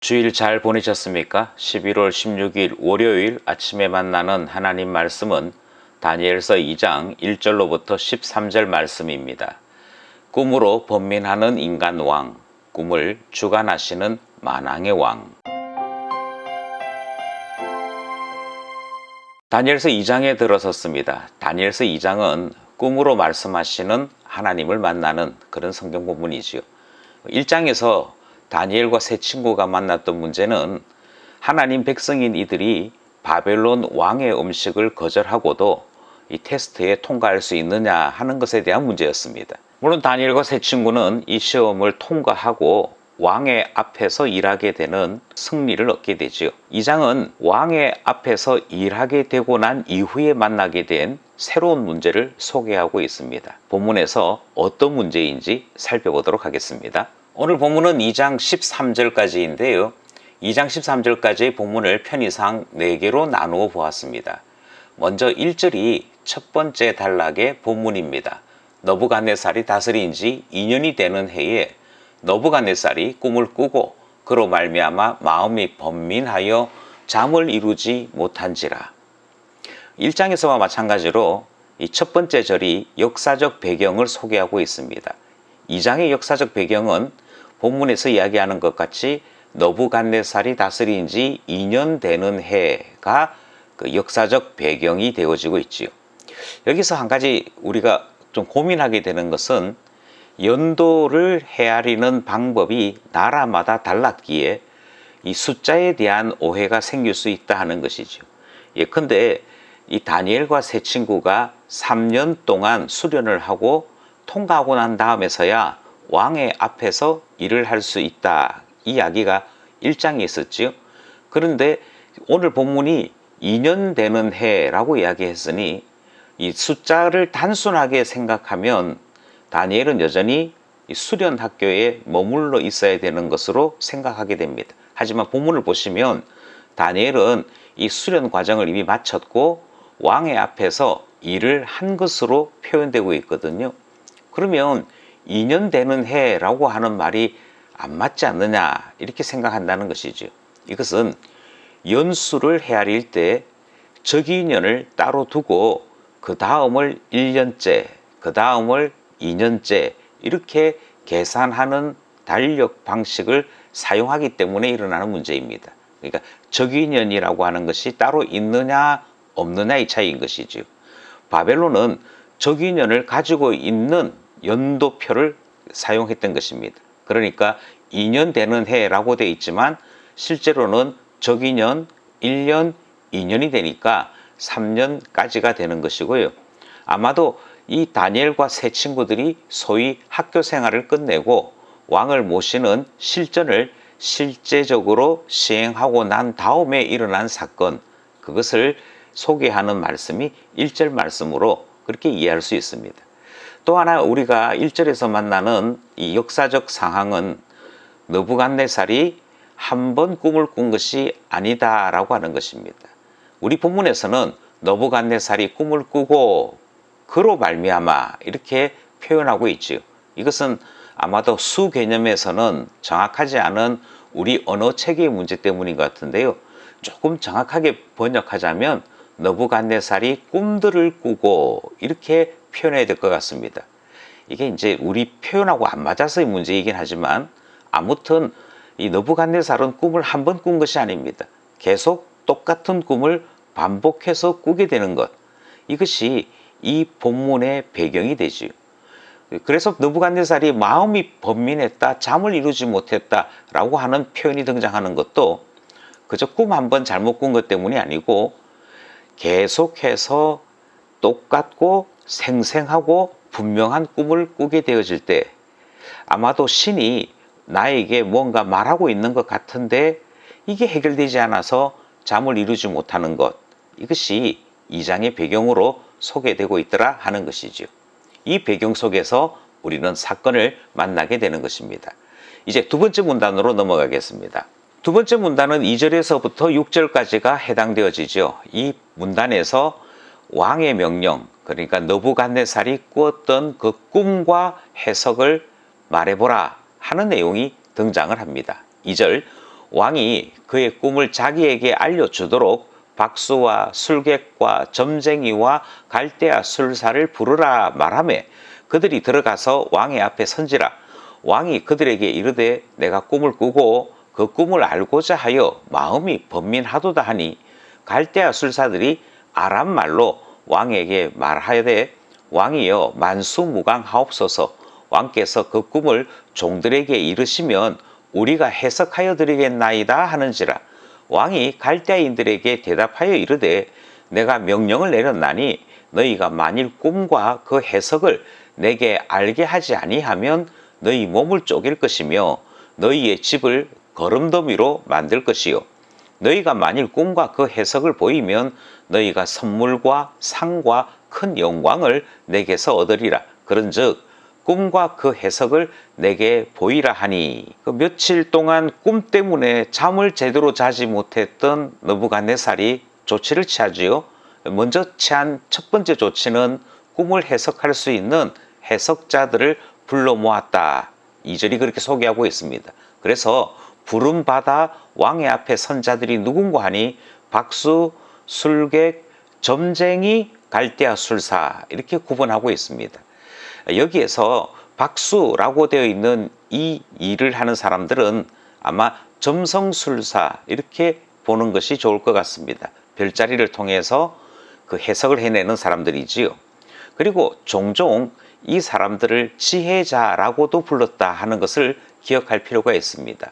주일 잘 보내셨습니까? 11월 16일 월요일 아침에 만나는 하나님 말씀은 다니엘서 2장 1절로부터 13절 말씀입니다. 꿈으로 번민하는 인간 왕, 꿈을 주관하시는 만왕의 왕. 다니엘서 2장에 들어섰습니다. 다니엘서 2장은 꿈으로 말씀하시는 하나님을 만나는 그런 성경 본문이지요. 1장에서 다니엘과 세 친구가 만났던 문제는 하나님 백성인 이들이 바벨론 왕의 음식을 거절하고도 이 테스트에 통과할 수 있느냐 하는 것에 대한 문제였습니다. 물론 다니엘과 세 친구는 이 시험을 통과하고 왕의 앞에서 일하게 되는 승리를 얻게 되지요. 2장은 왕의 앞에서 일하게 되고 난 이후에 만나게 된 새로운 문제를 소개하고 있습니다. 본문에서 어떤 문제인지 살펴보도록 하겠습니다. 오늘 본문은 2장 13절까지인데요. 2장 13절까지의 본문을 편의상 4개로 나누어 보았습니다. 먼저 1절이 첫 번째 단락의 본문입니다. 너부갓네살이 다스린 지 2년이 되는 해에 너부갓네살이 꿈을 꾸고 그로 말미암아 마음이 번민하여 잠을 이루지 못한지라. 1장에서와 마찬가지로 이 첫 번째 절이 역사적 배경을 소개하고 있습니다. 2장의 역사적 배경은 본문에서 이야기하는 것 같이 너부갓네살이 다스린 지 2년 되는 해가 그 역사적 배경이 되어지고 있지요. 여기서 한 가지 우리가 좀 고민하게 되는 것은 연도를 헤아리는 방법이 나라마다 달랐기에 이 숫자에 대한 오해가 생길 수 있다 하는 것이죠. 예컨대 이 다니엘과 세 친구가 3년 동안 수련을 하고 통과하고 난 다음에서야 왕의 앞에서 일을 할 수 있다, 이 이야기가 1장에 있었지요. 그런데 오늘 본문이 2년 되는 해라고 이야기했으니 이 숫자를 단순하게 생각하면 다니엘은 여전히 수련 학교에 머물러 있어야 되는 것으로 생각하게 됩니다. 하지만 본문을 보시면 다니엘은 이 수련 과정을 이미 마쳤고 왕의 앞에서 일을 한 것으로 표현되고 있거든요. 그러면 2년 되는 해라고 하는 말이 안 맞지 않느냐 이렇게 생각한다는 것이죠. 이것은 연수를 헤아릴 때 적인년을 따로 두고 그 다음을 1년째, 그 다음을 2년째 이렇게 계산하는 달력 방식을 사용하기 때문에 일어나는 문제입니다. 그러니까 적인년이라고 하는 것이 따로 있느냐 없느냐의 차이인 것이죠. 바벨론은 적인년을 가지고 있는 연도표를 사용했던 것입니다. 그러니까 2년 되는 해라고 되어 있지만 실제로는 적인년 1년, 2년이 되니까 3년까지가 되는 것이고요. 아마도 이 다니엘과 세 친구들이 소위 학교 생활을 끝내고 왕을 모시는 실전을 실제적으로 시행하고 난 다음에 일어난 사건, 그것을 소개하는 말씀이 1절 말씀으로 그렇게 이해할 수 있습니다. 또 하나 우리가 1절에서 만나는 이 역사적 상황은 너부갓네살이 한 번 꿈을 꾼 것이 아니다라고 하는 것입니다. 우리 본문에서는 너부갓네살이 꿈을 꾸고 그로 말미암아 이렇게 표현하고 있지요. 이것은 아마도 수 개념에서는 정확하지 않은 우리 언어 체계의 문제 때문인 것 같은데요. 조금 정확하게 번역하자면 너부갓네살이 꿈들을 꾸고 이렇게 표현해야 될 것 같습니다. 이게 이제 우리 표현하고 안 맞아서의 문제이긴 하지만 아무튼 이 너부갓네살은 꿈을 한 번 꾼 것이 아닙니다. 계속 똑같은 꿈을 반복해서 꾸게 되는 것, 이것이 이 본문의 배경이 되지요. 그래서 너부갓네살이 마음이 번민했다, 잠을 이루지 못했다라고 하는 표현이 등장하는 것도 그저 꿈 한 번 잘못 꾼 것 때문이 아니고 계속해서 똑같고 생생하고 분명한 꿈을 꾸게 되어질 때 아마도 신이 나에게 뭔가 말하고 있는 것 같은데 이게 해결되지 않아서 잠을 이루지 못하는 것, 이것이 2장의 배경으로 소개되고 있더라 하는 것이죠. 이 배경 속에서 우리는 사건을 만나게 되는 것입니다. 이제 두 번째 문단으로 넘어가겠습니다. 두 번째 문단은 2절에서부터 6절까지가 해당되어지죠. 이 문단에서 왕의 명령, 그러니까 너부갓네살이 꾸었던 그 꿈과 해석을 말해보라 하는 내용이 등장을 합니다. 2절, 왕이 그의 꿈을 자기에게 알려주도록 박수와 술객과 점쟁이와 갈대아 술사를 부르라 말하매 그들이 들어가서 왕의 앞에 선지라. 왕이 그들에게 이르되 내가 꿈을 꾸고 그 꿈을 알고자 하여 마음이 번민하도다 하니 갈대아 술사들이 아람 말로 왕에게 말하되 왕이여 만수무강하옵소서. 왕께서 그 꿈을 종들에게 이르시면 우리가 해석하여 드리겠나이다 하는지라. 왕이 갈대아인들에게 대답하여 이르되 내가 명령을 내렸나니 너희가 만일 꿈과 그 해석을 내게 알게 하지 아니하면 너희 몸을 쪼갤 것이며 너희의 집을 거름더미로 만들 것이요 너희가 만일 꿈과 그 해석을 보이면 너희가 선물과 상과 큰 영광을 내게서 얻으리라. 그런즉 꿈과 그 해석을 내게 보이라 하니 그 며칠 동안 꿈 때문에 잠을 제대로 자지 못했던 느부갓네살이 조치를 취하지요. 먼저 취한 첫 번째 조치는 꿈을 해석할 수 있는 해석자들을 불러 모았다. 2절이 그렇게 소개하고 있습니다. 그래서 부름받아 왕의 앞에 선 자들이 누군가 하니 박수, 술객, 점쟁이, 갈대아 술사 이렇게 구분하고 있습니다. 여기에서 박수라고 되어 있는 이 일을 하는 사람들은 아마 점성술사 이렇게 보는 것이 좋을 것 같습니다. 별자리를 통해서 그 해석을 해내는 사람들이지요. 그리고 종종 이 사람들을 지혜자라고도 불렀다 하는 것을 기억할 필요가 있습니다.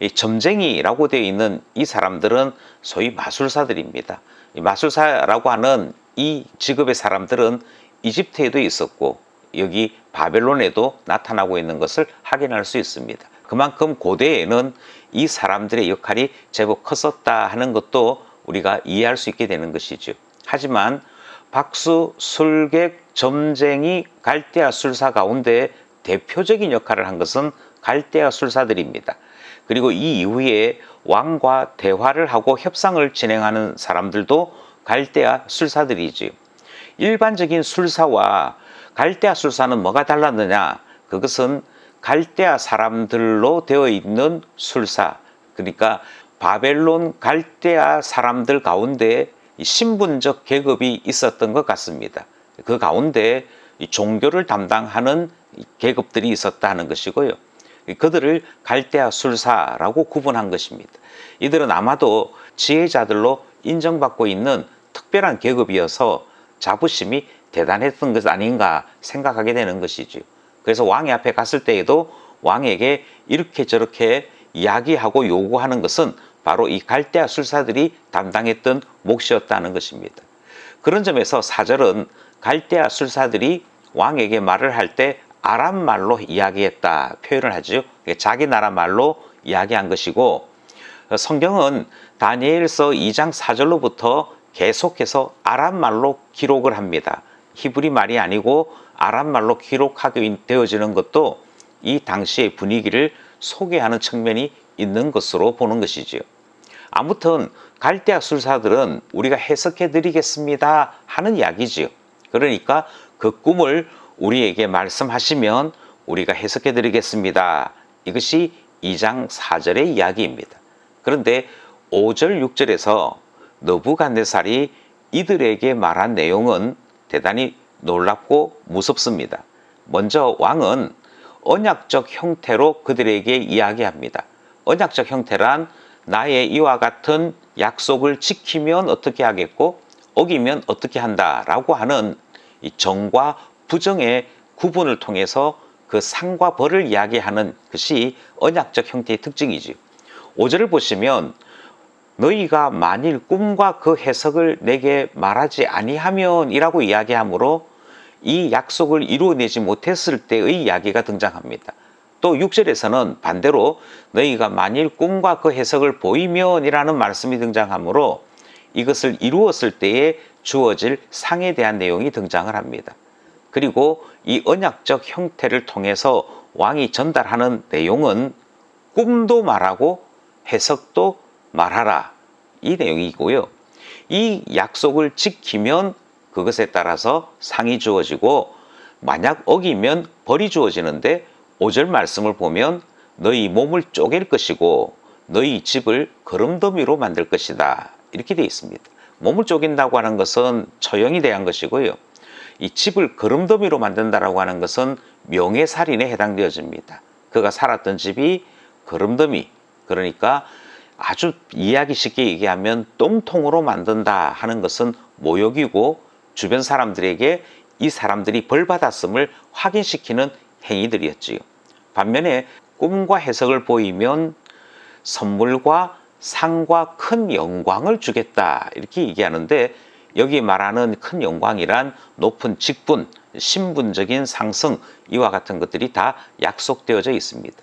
이 점쟁이라고 되어 있는 이 사람들은 소위 마술사들입니다. 이 마술사라고 하는 이 직업의 사람들은 이집트에도 있었고 여기 바벨론에도 나타나고 있는 것을 확인할 수 있습니다. 그만큼 고대에는 이 사람들의 역할이 제법 컸었다 하는 것도 우리가 이해할 수 있게 되는 것이죠. 하지만 박수, 술객, 점쟁이, 갈대아 술사 가운데 대표적인 역할을 한 것은 갈대아 술사들입니다. 그리고 이 이후에 왕과 대화를 하고 협상을 진행하는 사람들도 갈대아 술사들이지요. 일반적인 술사와 갈대아 술사는 뭐가 달랐느냐? 그것은 갈대아 사람들로 되어 있는 술사, 그러니까 바벨론 갈대아 사람들 가운데 신분적 계급이 있었던 것 같습니다. 그 가운데 종교를 담당하는 계급들이 있었다 하는 것이고요. 그들을 갈대아 술사라고 구분한 것입니다. 이들은 아마도 지혜자들로 인정받고 있는 특별한 계급이어서 자부심이 대단했던 것 아닌가 생각하게 되는 것이죠. 그래서 왕의 앞에 갔을 때에도 왕에게 이렇게 저렇게 이야기하고 요구하는 것은 바로 이 갈대아 술사들이 담당했던 몫이었다는 것입니다. 그런 점에서 4절은 갈대아 술사들이 왕에게 말을 할 때 아람 말로 이야기했다 표현을 하죠. 자기 나라 말로 이야기한 것이고, 성경은 다니엘서 2장 4절로부터 계속해서 아람 말로 기록을 합니다. 히브리 말이 아니고 아람 말로 기록하게 되어지는 것도 이 당시의 분위기를 소개하는 측면이 있는 것으로 보는 것이지요. 아무튼 갈대아 술사들은 우리가 해석해 드리겠습니다 하는 이야기지요. 그러니까 그 꿈을 우리에게 말씀하시면 우리가 해석해 드리겠습니다. 이것이 2장 4절의 이야기입니다. 그런데 5절 6절에서 느부갓네살이 이들에게 말한 내용은 대단히 놀랍고 무섭습니다. 먼저 왕은 언약적 형태로 그들에게 이야기합니다. 언약적 형태란 나의 이와 같은 약속을 지키면 어떻게 하겠고 어기면 어떻게 한다라고 하는 이 정과 부정의 구분을 통해서 그 상과 벌을 이야기하는 것이 언약적 형태의 특징이지. 5절을 보시면 너희가 만일 꿈과 그 해석을 내게 말하지 아니하면 이라고 이야기하므로 이 약속을 이루어내지 못했을 때의 이야기가 등장합니다. 또 6절에서는 반대로 너희가 만일 꿈과 그 해석을 보이면 이라는 말씀이 등장하므로 이것을 이루었을 때에 주어질 상에 대한 내용이 등장을 합니다. 그리고 이 언약적 형태를 통해서 왕이 전달하는 내용은 꿈도 말하고 해석도 말하라, 이 내용이고요. 이 약속을 지키면 그것에 따라서 상이 주어지고 만약 어기면 벌이 주어지는데 5절 말씀을 보면 너희 몸을 쪼갤 것이고 너희 집을 거름더미로 만들 것이다. 이렇게 되어 있습니다. 몸을 쪼갠다고 하는 것은 처형에 대한 것이고요. 이 집을 거름더미로 만든다라고 하는 것은 명예살인에 해당되어집니다. 그가 살았던 집이 거름더미, 그러니까 아주 이해하기 쉽게 얘기하면 똥통으로 만든다 하는 것은 모욕이고 주변 사람들에게 이 사람들이 벌받았음을 확인시키는 행위들이었지요. 반면에 꿈과 해석을 보이면 선물과 상과 큰 영광을 주겠다 이렇게 얘기하는데, 여기 말하는 큰 영광이란 높은 직분, 신분적인 상승, 이와 같은 것들이 다 약속되어져 있습니다.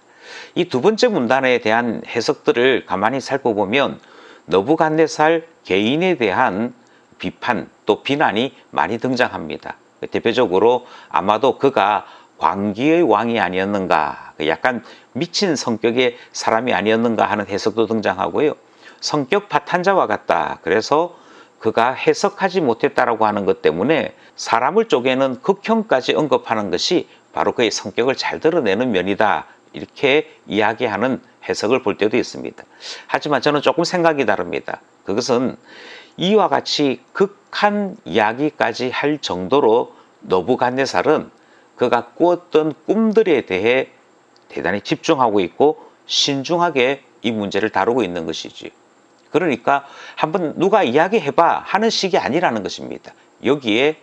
이 두 번째 문단에 대한 해석들을 가만히 살펴보면 너부갓네살 개인에 대한 비판 또 비난이 많이 등장합니다. 대표적으로 아마도 그가 광기의 왕이 아니었는가, 약간 미친 성격의 사람이 아니었는가 하는 해석도 등장하고요. 성격 파탄자와 같다. 그래서 그가 해석하지 못했다라고 하는 것 때문에 사람을 쪼개는 극형까지 언급하는 것이 바로 그의 성격을 잘 드러내는 면이다. 이렇게 이야기하는 해석을 볼 때도 있습니다. 하지만 저는 조금 생각이 다릅니다. 그것은 이와 같이 극한 이야기까지 할 정도로 너부갓네살은 그가 꾸었던 꿈들에 대해 대단히 집중하고 있고 신중하게 이 문제를 다루고 있는 것이지. 그러니까 한번 누가 이야기해봐 하는 식이 아니라는 것입니다. 여기에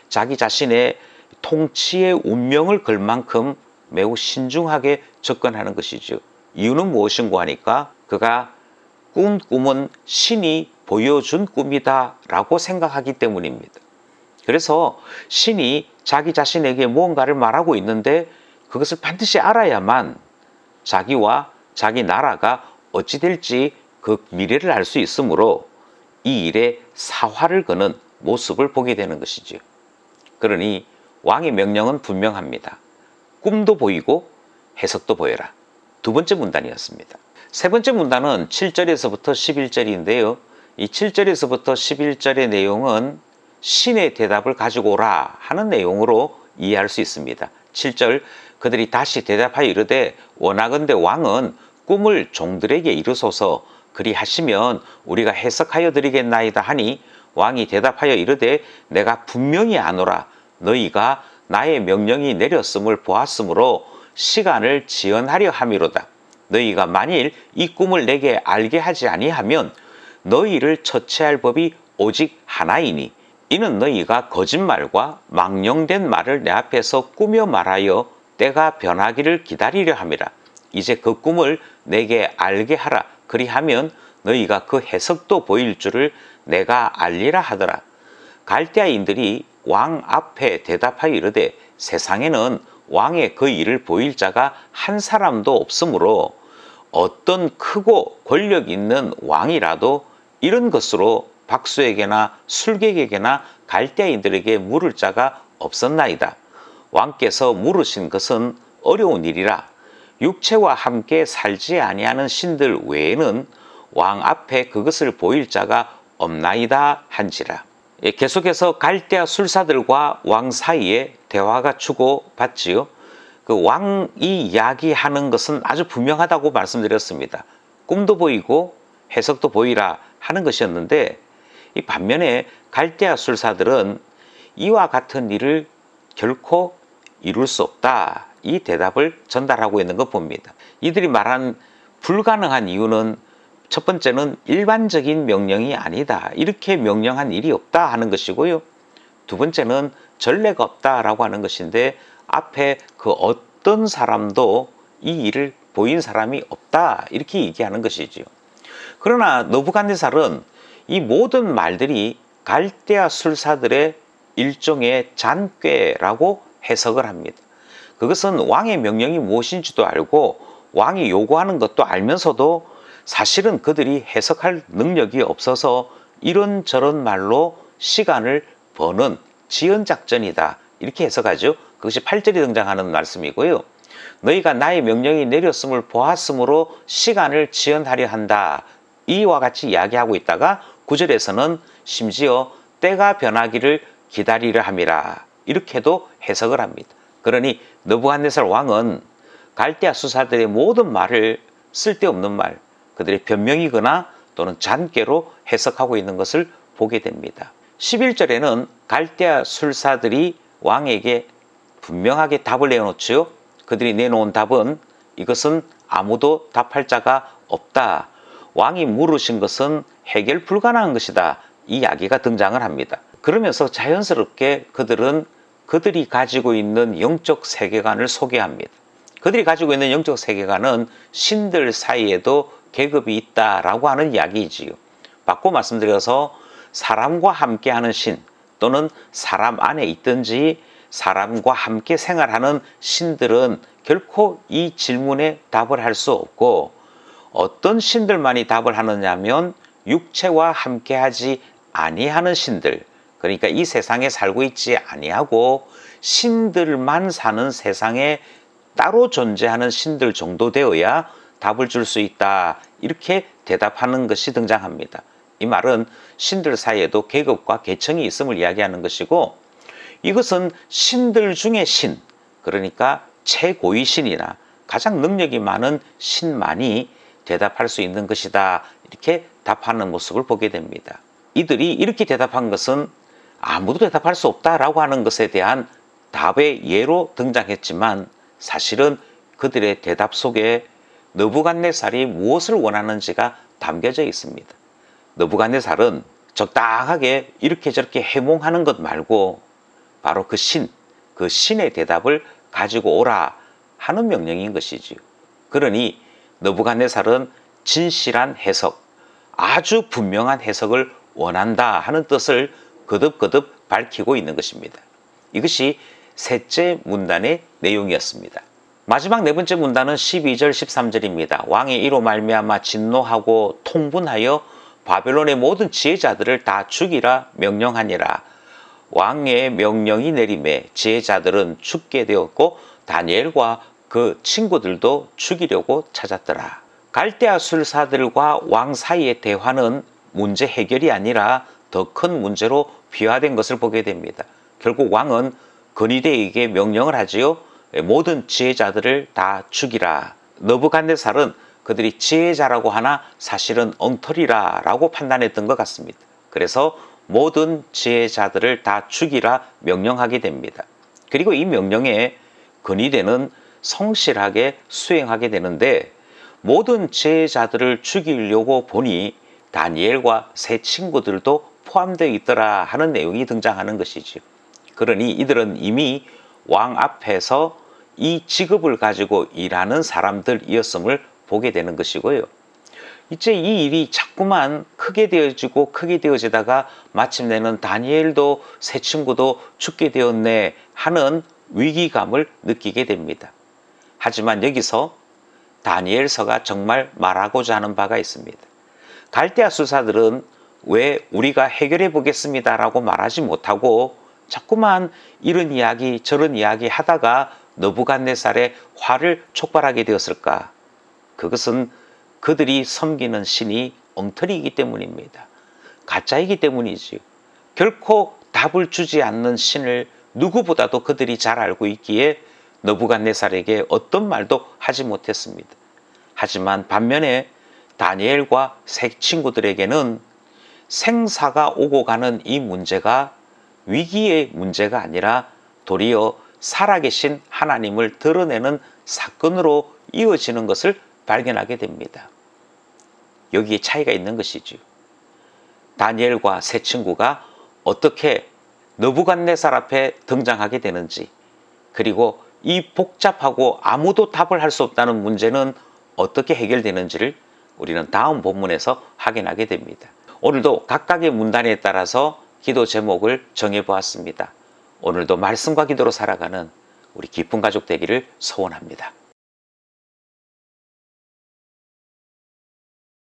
자기 자신의 통치의 운명을 걸 만큼 매우 신중하게 접근하는 것이죠. 이유는 무엇인고 하니까 그가 꾼 꿈은 신이 보여준 꿈이다 라고 생각하기 때문입니다. 그래서 신이 자기 자신에게 무언가를 말하고 있는데 그것을 반드시 알아야만 자기와 자기 나라가 어찌 될지 그 미래를 알 수 있으므로 이 일에 사활을 거는 모습을 보게 되는 것이죠. 그러니 왕의 명령은 분명합니다. 꿈도 보이고 해석도 보여라. 두 번째 문단이었습니다. 세 번째 문단은 7절에서부터 11절인데요. 이 7절에서부터 11절의 내용은 신의 대답을 가지고 오라 하는 내용으로 이해할 수 있습니다. 7절, 그들이 다시 대답하여 이르되 원하건대 왕은 꿈을 종들에게 이르소서, 그리하시면 우리가 해석하여 드리겠나이다 하니, 왕이 대답하여 이르되 내가 분명히 아노라. 너희가 나의 명령이 내렸음을 보았으므로 시간을 지연하려 함이로다. 너희가 만일 이 꿈을 내게 알게 하지 아니하면 너희를 처치할 법이 오직 하나이니, 이는 너희가 거짓말과 망령된 말을 내 앞에서 꾸며 말하여 때가 변하기를 기다리려 함이라. 이제 그 꿈을 내게 알게 하라. 그리하면 너희가 그 해석도 보일 줄을 내가 알리라 하더라. 갈대아인들이 왕 앞에 대답하여 이르되 세상에는 왕의 그 일을 보일 자가 한 사람도 없으므로 어떤 크고 권력 있는 왕이라도 이런 것으로 박수에게나 술객에게나 갈대아인들에게 물을 자가 없었나이다. 왕께서 물으신 것은 어려운 일이라. 육체와 함께 살지 아니하는 신들 외에는 왕 앞에 그것을 보일 자가 없나이다 한지라. 계속해서 갈대아 술사들과 왕 사이에 대화가 주고받지요. 그 왕이 이야기하는 것은 아주 분명하다고 말씀드렸습니다. 꿈도 보이고 해석도 보이라 하는 것이었는데, 이 반면에 갈대아 술사들은 이와 같은 일을 결코 이룰 수 없다, 이 대답을 전달하고 있는 것 봅니다. 이들이 말한 불가능한 이유는 첫 번째는 일반적인 명령이 아니다, 이렇게 명령한 일이 없다 하는 것이고요. 두 번째는 전례가 없다라고 하는 것인데 앞에 그 어떤 사람도 이 일을 보인 사람이 없다, 이렇게 얘기하는 것이지요. 그러나 너부갓네살은 이 모든 말들이 갈대아 술사들의 일종의 잔꾀라고 해석을 합니다. 그것은 왕의 명령이 무엇인지도 알고 왕이 요구하는 것도 알면서도 사실은 그들이 해석할 능력이 없어서 이런저런 말로 시간을 버는 지연작전이다, 이렇게 해석하죠. 그것이 8절에 등장하는 말씀이고요. 너희가 나의 명령이 내렸음을 보았으므로 시간을 지연하려 한다, 이와 같이 이야기하고 있다가 9절에서는 심지어 때가 변하기를 기다리려 함이라, 이렇게도 해석을 합니다. 그러니 느부갓네살 왕은 갈대아 수사들의 모든 말을 쓸데없는 말, 그들의 변명이거나 또는 잔꾀로 해석하고 있는 것을 보게 됩니다. 11절에는 갈대아 술사들이 왕에게 분명하게 답을 내놓지요. 그들이 내놓은 답은 이것은 아무도 답할 자가 없다. 왕이 물으신 것은 해결 불가능한 것이다. 이 이야기가 등장을 합니다. 그러면서 자연스럽게 그들은 그들이 가지고 있는 영적 세계관을 소개합니다. 그들이 가지고 있는 영적 세계관은 신들 사이에도 계급이 있다라고 하는 이야기이지요. 바꿔 말씀드려서 사람과 함께하는 신 또는 사람 안에 있든지 사람과 함께 생활하는 신들은 결코 이 질문에 답을 할 수 없고, 어떤 신들만이 답을 하느냐면 육체와 함께하지 아니하는 신들, 그러니까 이 세상에 살고 있지 아니하고 신들만 사는 세상에 따로 존재하는 신들 정도 되어야 답을 줄 수 있다, 이렇게 대답하는 것이 등장합니다. 이 말은 신들 사이에도 계급과 계층이 있음을 이야기하는 것이고, 이것은 신들 중에 신, 그러니까 최고위 신이나 가장 능력이 많은 신만이 대답할 수 있는 것이다, 이렇게 답하는 모습을 보게 됩니다. 이들이 이렇게 대답한 것은 아무도 대답할 수 없다라고 하는 것에 대한 답의 예로 등장했지만, 사실은 그들의 대답 속에 느부갓네살이 무엇을 원하는지가 담겨져 있습니다. 느부갓네살은 적당하게 이렇게 저렇게 해몽하는 것 말고 바로 그 신의 대답을 가지고 오라 하는 명령인 것이지요. 그러니 느부갓네살은 진실한 해석, 아주 분명한 해석을 원한다 하는 뜻을 거듭거듭 밝히고 있는 것입니다. 이것이 셋째 문단의 내용이었습니다. 마지막 네 번째 문단은 12절 13절입니다. 왕이 이로 말미암아 진노하고 통분하여 바벨론의 모든 지혜자들을 다 죽이라 명령하니라. 왕의 명령이 내림에 지혜자들은 죽게 되었고 다니엘과 그 친구들도 죽이려고 찾았더라. 갈대아 술사들과 왕 사이의 대화는 문제 해결이 아니라 더 큰 문제로 비화된 것을 보게 됩니다. 결국 왕은 근위대에게 명령을 하지요. 모든 지혜자들을 다 죽이라. 느부갓네살은 그들이 지혜자라고 하나 사실은 엉터리라 라고 판단했던 것 같습니다. 그래서 모든 지혜자들을 다 죽이라 명령하게 됩니다. 그리고 이 명령에 근위대는 성실하게 수행하게 되는데, 모든 지혜자들을 죽이려고 보니 다니엘과 세 친구들도 포함되어 있더라 하는 내용이 등장하는 것이죠. 그러니 이들은 이미 왕 앞에서 이 직업을 가지고 일하는 사람들이었음을 보게 되는 것이고요. 이제 이 일이 자꾸만 크게 되어지다가 마침내는 다니엘도 새 친구도 죽게 되었네 하는 위기감을 느끼게 됩니다. 하지만 여기서 다니엘서가 정말 말하고자 하는 바가 있습니다. 갈대아 술사들은 왜 우리가 해결해 보겠습니다 라고 말하지 못하고 자꾸만 이런 이야기 저런 이야기 하다가 느부갓네살의 화를 촉발하게 되었을까? 그것은 그들이 섬기는 신이 엉터리이기 때문입니다. 가짜이기 때문이지요. 결코 답을 주지 않는 신을 누구보다도 그들이 잘 알고 있기에 느부갓네살에게 어떤 말도 하지 못했습니다. 하지만 반면에 다니엘과 새 친구들에게는 생사가 오고 가는 이 문제가 위기의 문제가 아니라 도리어 살아계신 하나님을 드러내는 사건으로 이어지는 것을 발견하게 됩니다. 여기에 차이가 있는 것이죠. 다니엘과 세 친구가 어떻게 느부갓네살 앞에 등장하게 되는지, 그리고 이 복잡하고 아무도 답을 할 수 없다는 문제는 어떻게 해결되는지를 우리는 다음 본문에서 확인하게 됩니다. 오늘도 각각의 문단에 따라서 기도 제목을 정해보았습니다. 오늘도 말씀과 기도로 살아가는 우리 기쁜 가족 되기를 소원합니다.